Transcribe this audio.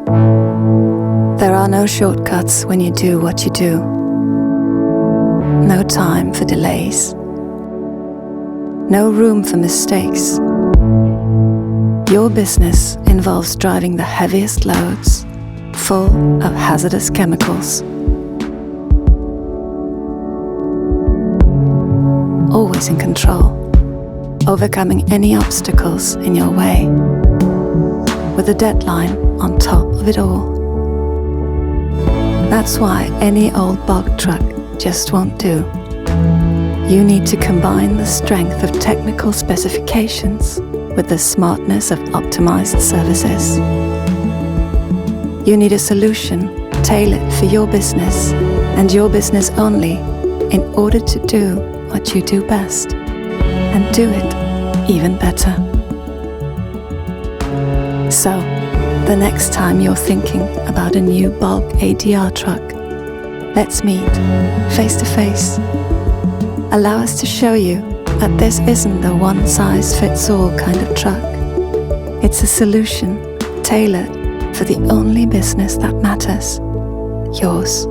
There are no shortcuts when you do what you do. No time for delays. No room for mistakes. Your business involves driving the heaviest loads, full of hazardous chemicals. Always in control, overcoming any obstacles in your way, with a deadline on top of it all. That's why any old bulk truck just won't do. You need to combine the strength of technical specifications with the smartness of optimized services. You need a solution tailored for your business and your business only in order to do what you do best and do it even better. So, the next time you're thinking about a new bulk ADR truck, let's meet face to face. Allow us to show you that this isn't a one-size-fits-all kind of truck. It's a solution tailored for the only business that matters, yours.